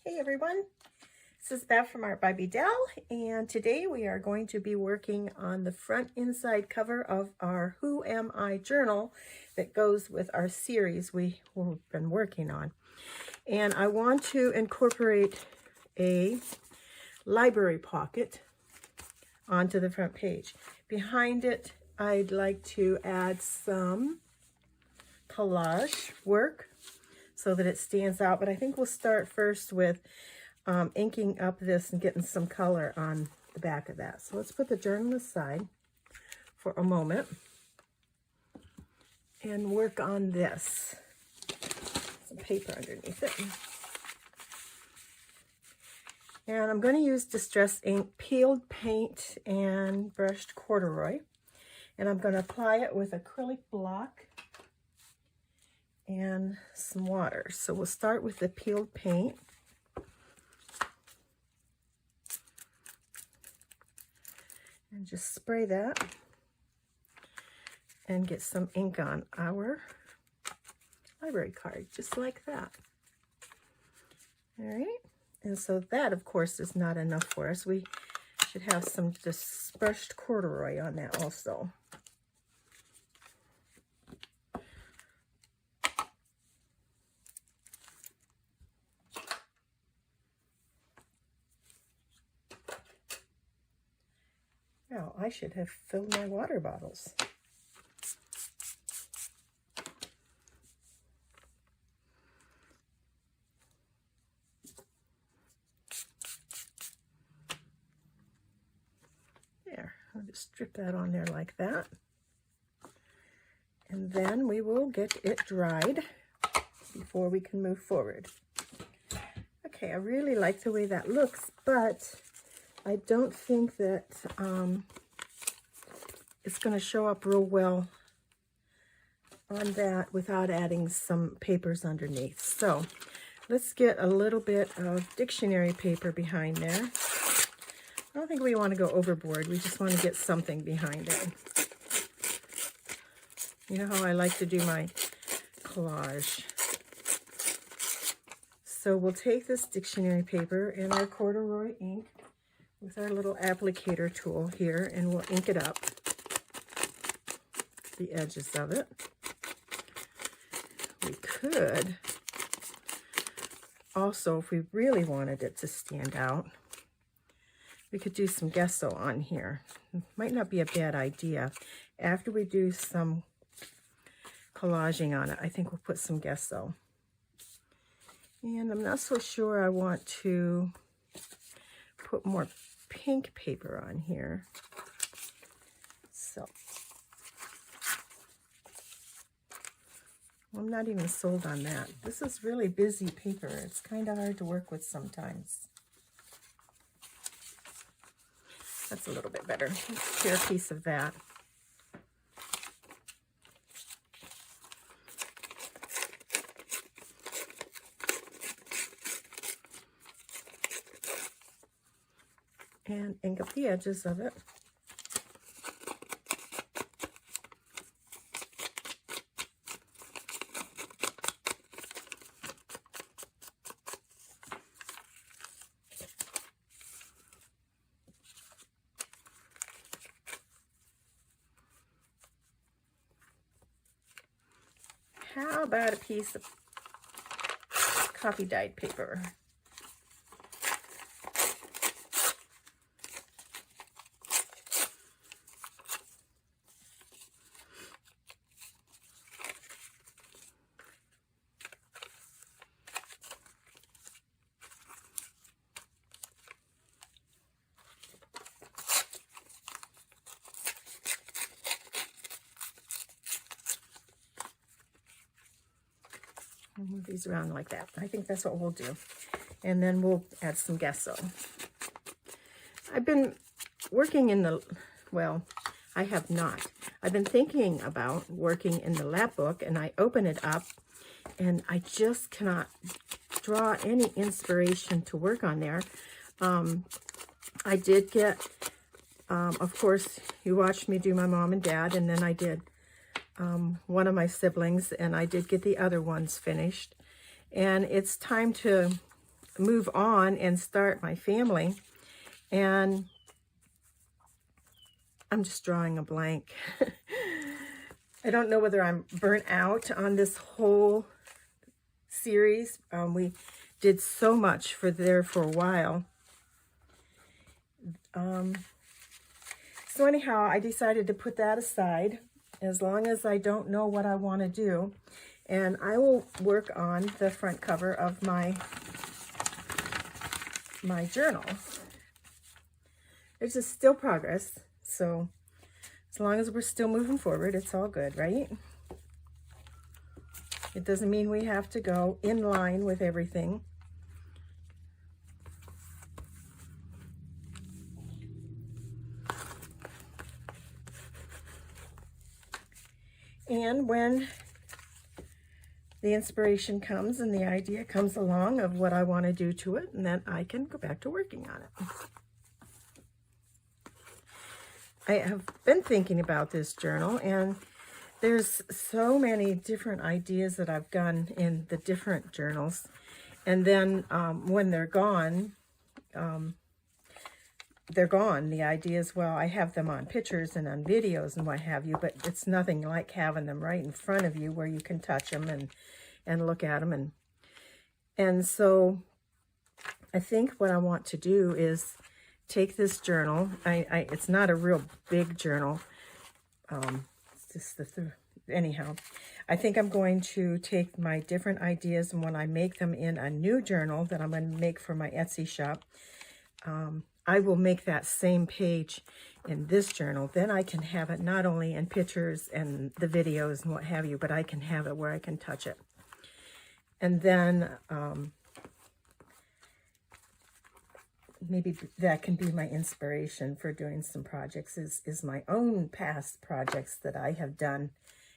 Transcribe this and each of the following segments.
Hey everyone, this is Beth from Art by Bedell, and today we are going to be working on the front inside cover of our Who Am I journal that goes with our series we've been working on. And I want to incorporate a library pocket onto the front page. Behind it, I'd like to add some collage work so that it stands out, but I think we'll start first with inking up this and getting some color on the back of that. So let's put the journal aside for a moment and work on this. Some paper underneath it. And I'm going to use Distress Ink peeled paint and brushed corduroy, and I'm going to apply it with acrylic block and some water. So we'll start with the peeled paint. And just spray that and get some ink on our library card, just like that. All right, and so that, of course, is not enough for us. We should have some brushed corduroy on that also. Now, I should have filled my water bottles. There, I'll just strip that on there like that. And then we will get it dried before we can move forward. Okay, I really like the way that looks, but I don't think that it's going to show up real well on that without adding some papers underneath. So let's get a little bit of dictionary paper behind there. I don't think we want to go overboard. We just want to get something behind it. You know how I like to do my collage. So we'll take this dictionary paper and our corduroy ink with our little applicator tool here, and we'll ink it up, the edges of it. We could also, if we really wanted it to stand out, we could do some gesso on here. Might not be a bad idea. After we do some collaging on it, I think we'll put some gesso. And I'm not so sure I want to put more pink paper on here. So I'm not even sold on that. This is really busy paper. It's kind of hard to work with sometimes. That's a little bit better. Let's tear a piece of that. And ink up the edges of it. How about a piece of coffee dyed paper? I'll move these around like that. I think that's what we'll do. And then we'll add some gesso. I've been working in the, well, I have not. I've been thinking about working in the lap book, and I open it up and I just cannot draw any inspiration to work on there. I did get, of course, you watched me do my mom and dad, and then I did one of my siblings, and I did get the other ones finished. And it's time to move on and start my family. And I'm just drawing a blank. I don't know whether I'm burnt out on this whole series. We did so much for a while. So anyhow, I decided to put that aside as long as I don't know what I want to do. And I will work on the front cover of my journal. There's just still progress. So as long as we're still moving forward, it's all good, right? It doesn't mean we have to go in line with everything. And when the inspiration comes and the idea comes along of what I want to do to it, and then I can go back to working on it. I have been thinking about this journal, and there's so many different ideas that I've done in the different journals. And then when they're gone. The ideas, well, I have them on pictures and on videos and what have you, but it's nothing like having them right in front of you where you can touch them and look at them. And so I think what I want to do is take this journal. It's not a real big journal. It's just anyhow, I think I'm going to take my different ideas, and when I make them in a new journal that I'm going to make for my Etsy shop, I will make that same page in this journal. Then I can have it not only in pictures and the videos and what have you, but I can have it where I can touch it. And then maybe that can be my inspiration for doing some projects, is my own past projects that I have done,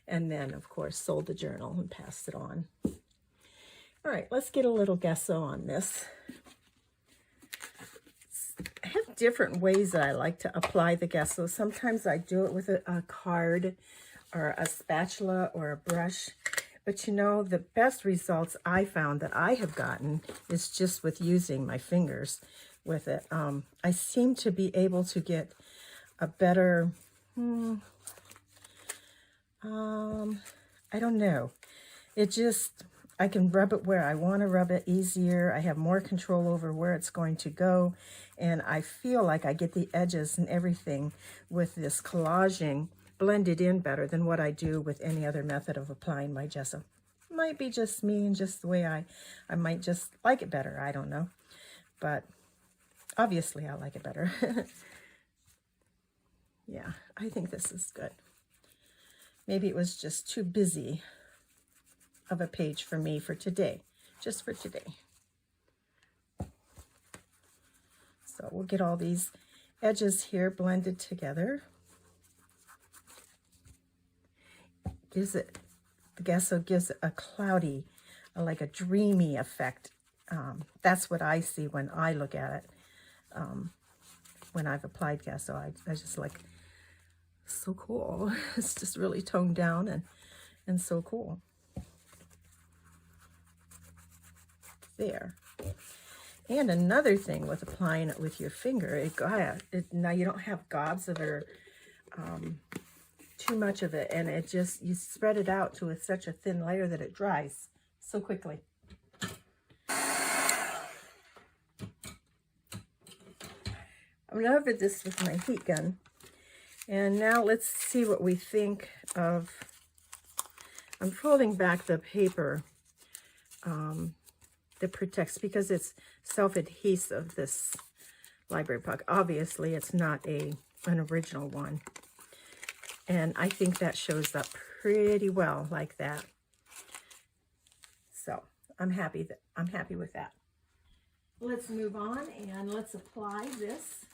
and then of course sold the journal and passed it on. All right, let's get a little gesso on this. I have different ways that I like to apply the gesso. Sometimes I do it with a card or a spatula or a brush. But you know, the best results I found that I have gotten is just with using my fingers with it. I seem to be able to get a better, I don't know. It just, I can rub it where I want to rub it easier. I have more control over where it's going to go. And I feel like I get the edges and everything with this collaging blended in better than what I do with any other method of applying my gesso. Might be just me and just the way I might just like it better. I don't know. But obviously I like it better. Yeah, I think this is good. Maybe it was just too busy of a page for me for today, just for today. So we'll get all these edges here blended together. The gesso gives it a cloudy, like a dreamy effect. That's what I see when I look at it. When I've applied gesso, I just like, so cool. It's just really toned down and so cool. There. And another thing with applying it with your finger, now you don't have gobs of it or too much of it, and it just, you spread it out to such a thin layer that it dries so quickly. I'm going to over this with my heat gun. And now let's see what we think of, I'm folding back the paper that protects, because it's self-adhesive, this library puck. Obviously, it's not an original one. And I think that shows up pretty well like that. So I'm happy with that. Let's move on and let's apply this.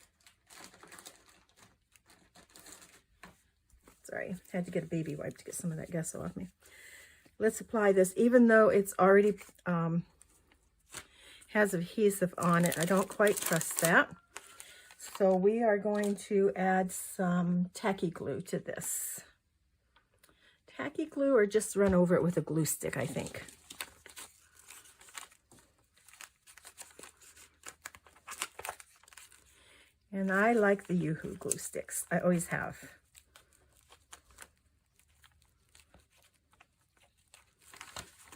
Sorry, had to get a baby wipe to get some of that gesso off me. Let's apply this, even though it's already has adhesive on it. I don't quite trust that. So we are going to add some tacky glue to this. Tacky glue, or just run over it with a glue stick, I think. And I like the Yoo-Hoo glue sticks. I always have.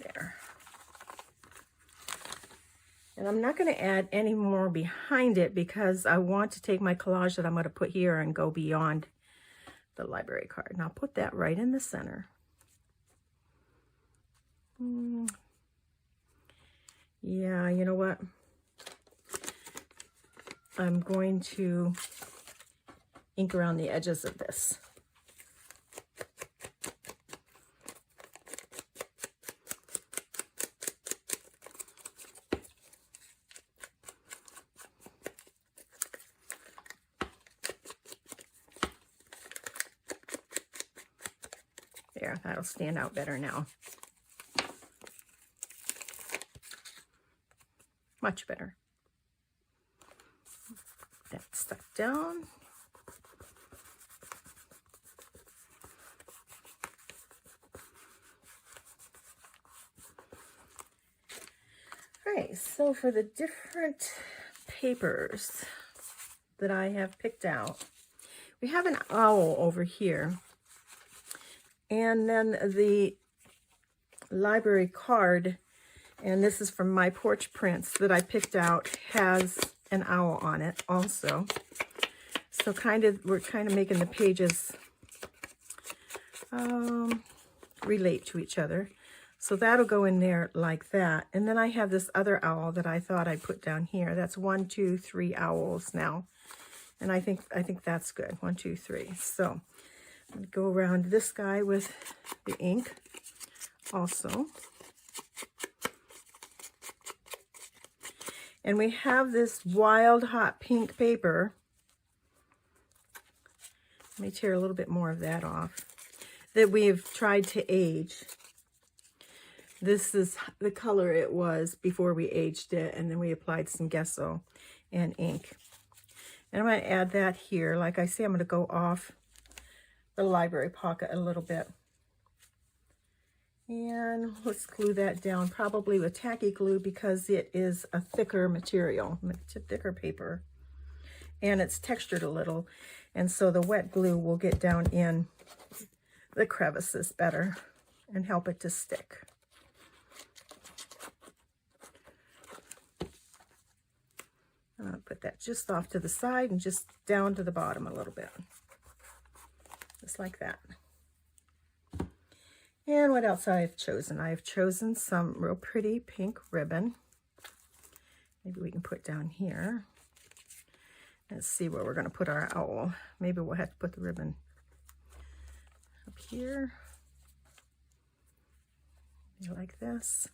There. And I'm not going to add any more behind it because I want to take my collage that I'm going to put here and go beyond the library card. And I'll put that right in the center. Yeah, you know what? I'm going to ink around the edges of this. There, that'll stand out better now. Much better. That stuck down. All right, so for the different papers that I have picked out, we have an owl over here. And then the library card, and this is from my porch prints that I picked out, has an owl on it also. So we're kind of making the pages relate to each other. So that'll go in there like that. And then I have this other owl that I thought I'd put down here. That's 1, 2, 3 owls now. And I think that's good. 1, 2, 3. So I'm going to go around this guy with the ink also. And we have this wild hot pink paper. Let me tear a little bit more of that off, that we've tried to age. This is the color it was before we aged it, and then we applied some gesso and ink. And I'm going to add that here. Like I say, I'm going to go off the library pocket a little bit. And let's glue that down, probably with tacky glue, because it is a thicker material, it's a thicker paper, and it's textured a little. And so the wet glue will get down in the crevices better and help it to stick. I'm going to put that just off to the side and just down to the bottom a little bit. Just like that. And what else I have chosen? I have chosen some real pretty pink ribbon. Maybe we can put down here. Let's see where we're going to put our owl. Maybe we'll have to put the ribbon up here. Maybe like this.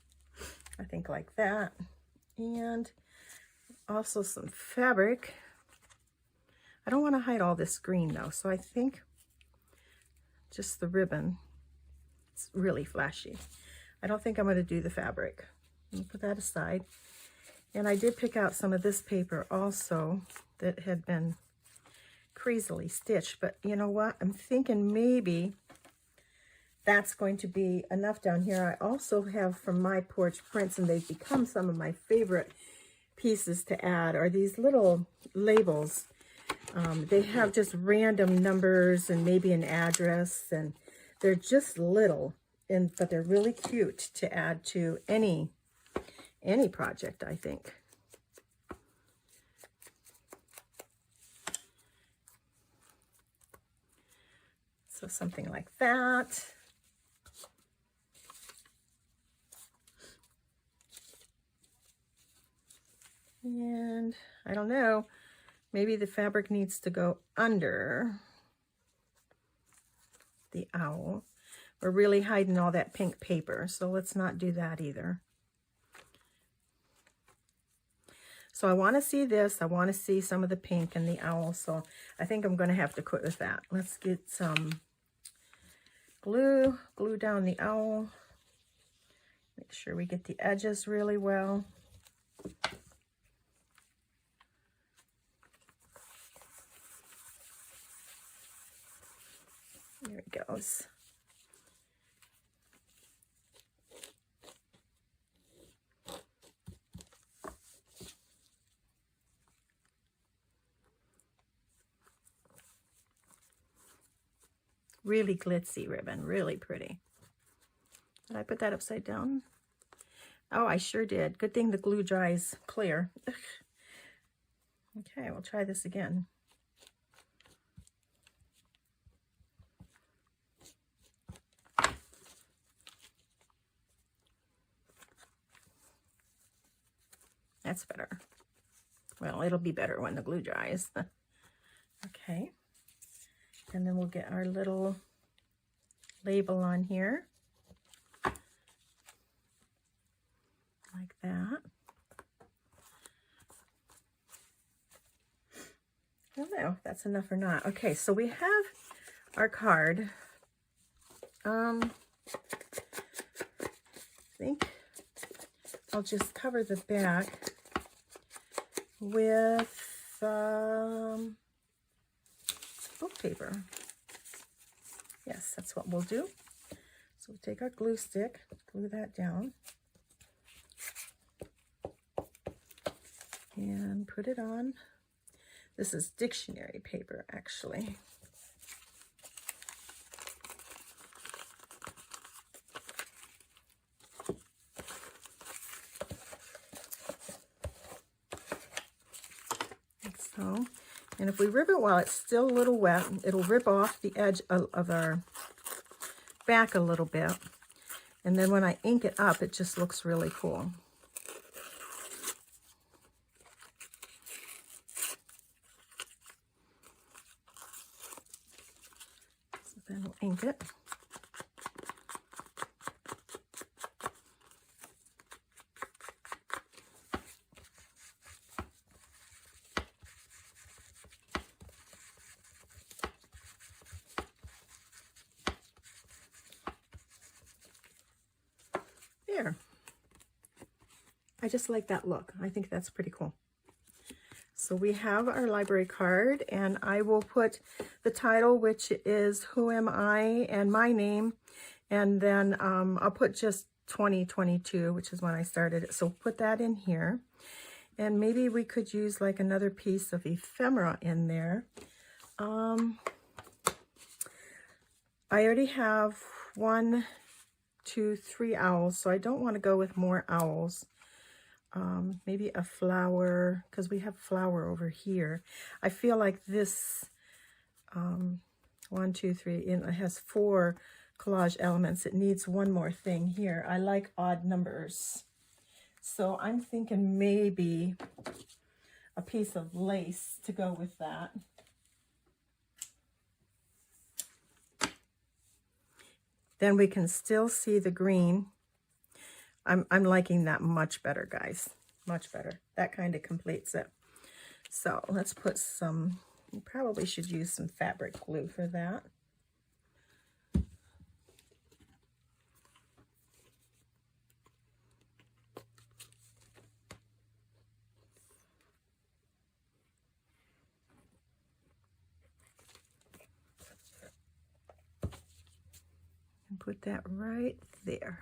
I think like that. And also some fabric. I don't want to hide all this green though, so I think just the ribbon. It's really flashy. I don't think I'm going to do the fabric. Let me put that aside. And I did pick out some of this paper also that had been crazily stitched, but you know what? I'm thinking maybe that's going to be enough down here. I also have from my porch prints, and they've become some of my favorite pieces to add, are these little labels. They have just random numbers and maybe an address, and they're just little, but they're really cute to add to any project, I think. So something like that. And I don't know, maybe the fabric needs to go under the owl. We're really hiding all that pink paper, so let's not do that either. So I want to see this. I want to see some of the pink and the owl, so I think I'm going to have to quit with that. Let's get some glue down the owl. Make sure we get the edges really well. There it goes. Really glitzy ribbon, really pretty. Did I put that upside down? Oh, I sure did. Good thing the glue dries clear. Okay, we'll try this again. That's better. Well, it'll be better when the glue dries. Okay. And then we'll get our little label on here. Like that. I don't know if that's enough or not. Okay, so we have our card. I think I'll just cover the back with book paper. Yes, that's what we'll do. So we'll take our glue stick, glue that down, and put it on. This is dictionary paper, actually. Like so. And if we rip it while it's still a little wet, it'll rip off the edge of our back a little bit. And then when I ink it up, it just looks really cool. Then we'll ink it. There. I just like that look. I think that's pretty cool. So we have our library card, and I will put the title, which is Who Am I, and my name, and then I'll put just 2022, which is when I started it. So put that in here, and maybe we could use like another piece of ephemera in there. I already have 1, 2, 3 owls, so I don't want to go with more owls. Maybe a flower, because we have flower over here. I feel like this 1, 2, 3, and it has 4 collage elements. It needs one more thing here. I like odd numbers, so I'm thinking maybe a piece of lace to go with that. Then we can still see the green. I'm liking that much better, guys. Much better. That kind of completes it. So let's put some, you probably should use some fabric glue for that. And put that right there.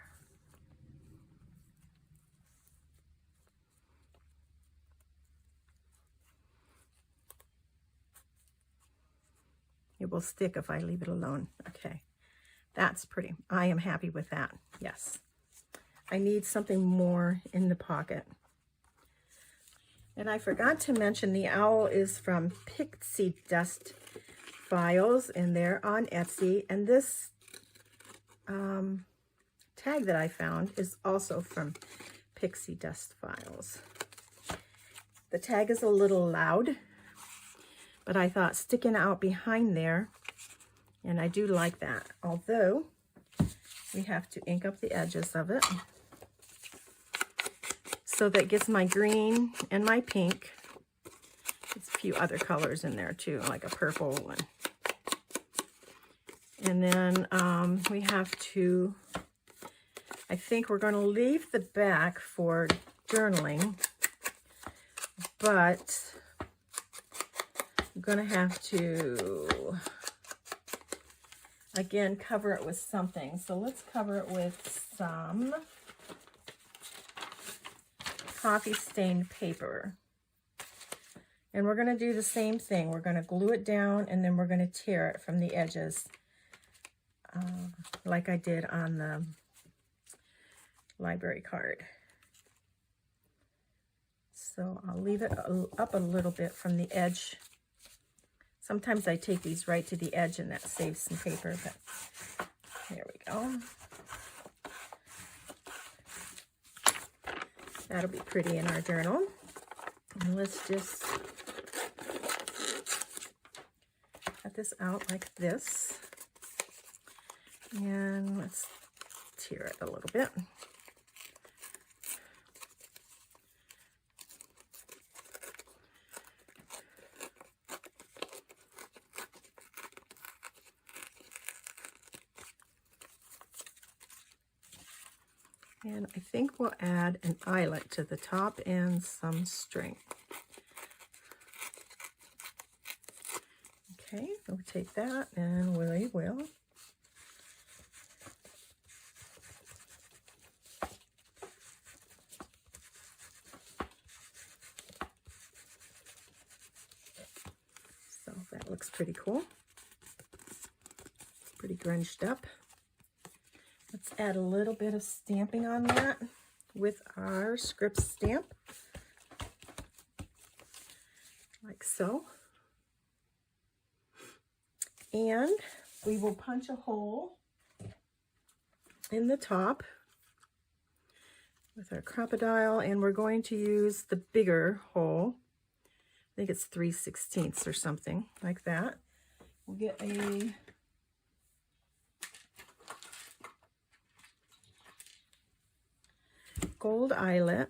It will stick if I leave it alone. Okay, that's pretty. I am happy with that. Yes. I need something more in the pocket. And I forgot to mention the owl is from Pixie Dust Files, and they're on Etsy. And this tag that I found is also from Pixie Dust Files. The tag is a little loud, but I thought sticking out behind there, and I do like that. Although we have to ink up the edges of it. So that gets my green and my pink. There's a few other colors in there too, like a purple one. And then we have to, I think we're going to leave the back for journaling, but I'm going to have to, again, cover it with something. So let's cover it with some coffee stained paper. And we're going to do the same thing. We're going to glue it down, and then we're going to tear it from the edges like I did on the library card. So I'll leave it up a little bit from the edge. Sometimes I take these right to the edge and that saves some paper, but there we go. That'll be pretty in our journal. And let's just cut this out like this. And let's tear it a little bit. And I think we'll add an eyelet to the top and some string. Okay, we'll take that and we will so that looks pretty cool. Pretty grunged up. Let's add a little bit of stamping on that with our script stamp, like so. And we will punch a hole in the top with our crocodile, and we're going to use the bigger hole. I think it's 3/16 or something like that. We'll get a gold eyelet.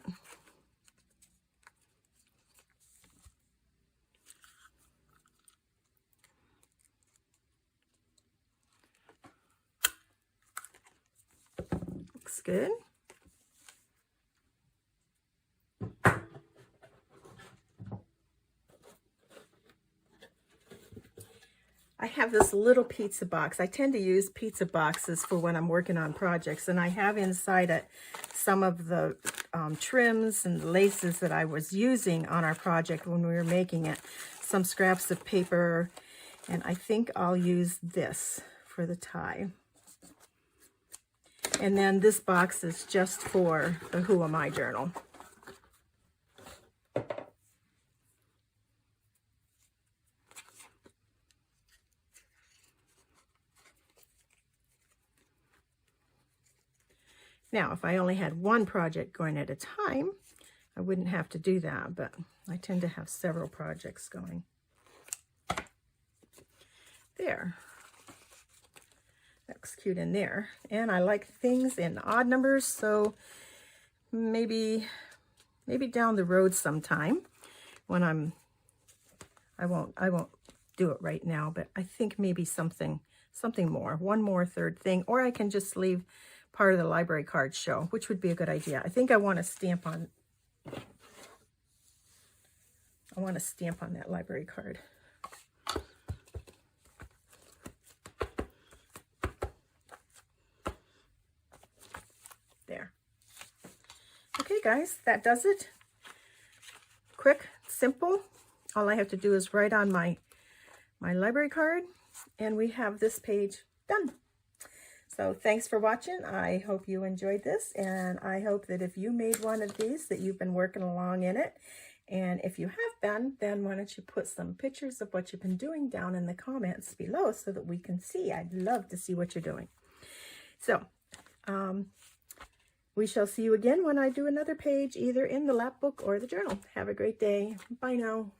Looks good. I have this little pizza box. I tend to use pizza boxes for when I'm working on projects, and I have inside it some of the trims and laces that I was using on our project when we were making it, some scraps of paper, and I think I'll use this for the tie. And then this box is just for the Who Am I journal. Now, if I only had one project going at a time, I wouldn't have to do that, but I tend to have several projects going. There. That looks cute in there. And I like things in odd numbers, so maybe down the road sometime when I won't do it right now, but I think maybe something more, one more third thing, or I can just leave part of the library card show, which would be a good idea. I think I want to stamp on that library card. There. Okay, guys, that does it. Quick, simple. All I have to do is write on my library card, and we have this page done. So thanks for watching. I hope you enjoyed this, and I hope that if you made one of these that you've been working along in it. And if you have been, then why don't you put some pictures of what you've been doing down in the comments below so that we can see. I'd love to see what you're doing. So we shall see you again when I do another page, either in the lap book or the journal. Have a great day. Bye now.